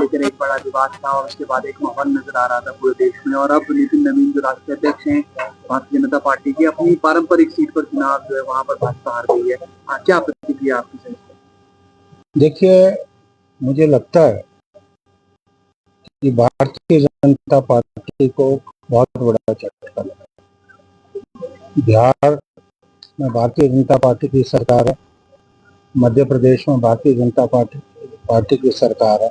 लेकर एक बड़ा विवाद था और उसके बाद एक माहौल नजर आ रहा था पूरे देश में। और अब नितिन नवीन जो राष्ट्रीय अध्यक्ष हैं भारतीय जनता पार्टी की, अपनी पारंपरिक सीट पर चुनाव जो है वहां पर भाजपा हार गई है। क्या प्रतिक्रिया आपकी सर? देखिए, मुझे लगता है कि भारतीय जनता पार्टी को बहुत बड़ा झटका लगा। बिहार में भारतीय जनता पार्टी की सरकार है, मध्य प्रदेश में भारतीय जनता पार्टी की सरकार है,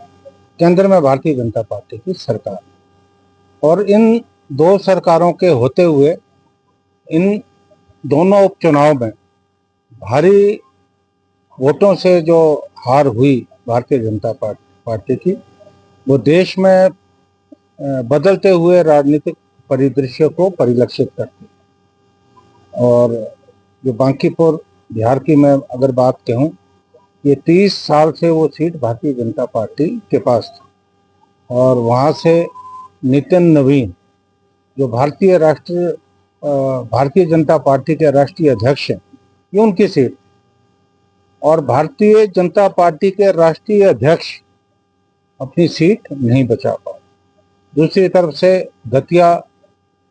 केंद्र में भारतीय जनता पार्टी की सरकार है। और इन दो सरकारों के होते हुए इन दोनों उपचुनाव में भारी वोटों से जो हार हुई भारतीय जनता पार्टी की, वो देश में बदलते हुए राजनीतिक परिदृश्य को परिलक्षित करती है। और जो बांकीपुर बिहार की मैं अगर बात कहूँ, ये 30 साल से वो सीट भारतीय जनता पार्टी के पास थी और वहाँ से नितिन नवीन जो भारतीय जनता पार्टी के राष्ट्रीय अध्यक्ष हैं, ये उनकी सीट। और भारतीय जनता पार्टी के राष्ट्रीय अध्यक्ष अपनी सीट नहीं बचा पाए। दूसरी तरफ से दतिया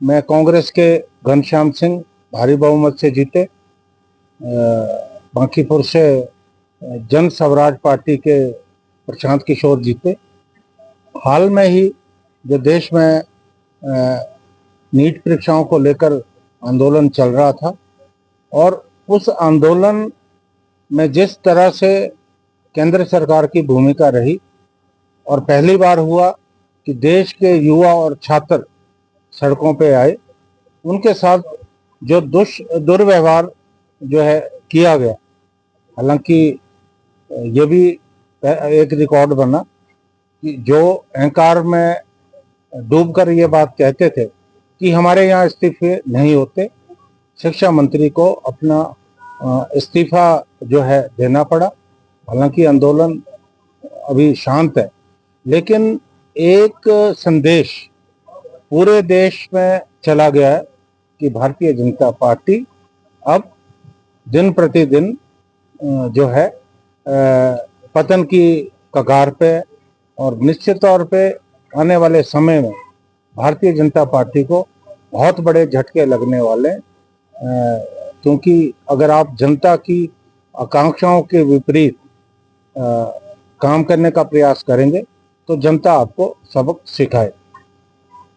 में कांग्रेस के घनश्याम सिंह भारी बहुमत से जीते। बांकीपुर से जन स्वराज पार्टी के प्रशांत किशोर जीते। हाल में ही जो देश में नीट परीक्षाओं को लेकर आंदोलन चल रहा था और उस आंदोलन में जिस तरह से केंद्र सरकार की भूमिका रही और पहली बार हुआ कि देश के युवा और छात्र सड़कों पे आए, उनके साथ जो दुर्व्यवहार जो है किया गया। हालांकि ये भी एक रिकॉर्ड बना कि जो अहंकार में डूबकर ये बात कहते थे कि हमारे यहाँ इस्तीफे नहीं होते, शिक्षा मंत्री को अपना इस्तीफा जो है देना पड़ा। हालांकि आंदोलन अभी शांत है, लेकिन एक संदेश पूरे देश में चला गया है कि भारतीय जनता पार्टी अब दिन प्रतिदिन जो है पतन की कगार पे, और निश्चित तौर पे आने वाले समय में भारतीय जनता पार्टी को बहुत बड़े झटके लगने वाले, क्योंकि अगर आप जनता की आकांक्षाओं के विपरीत काम करने का प्रयास करेंगे तो जनता आपको सबक सिखाए।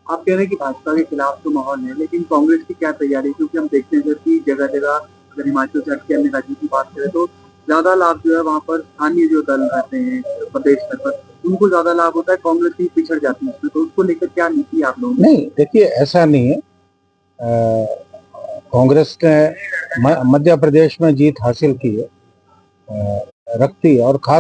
आप कह रहे हैं कि भाजपा के खिलाफ तो माहौल है, लेकिन कांग्रेस की क्या तैयारी? क्योंकि हम देखते हैं कि जगह जगह अगर हिमाचल से हटके अन्य राज्यों की बात करें तो ज्यादा लाभ जो है वहाँ पर स्थानीय जो दल रहते हैं प्रदेश स्तर पर, उनको ज्यादा लाभ होता है, कांग्रेस ही पिछड़ जाती है उसमें। तो उसको लेकर क्या नीति आप लोगों? नहीं, देखिए, ऐसा नहीं है। कांग्रेस ने मध्य प्रदेश में जीत हासिल की है, रखती है। और खास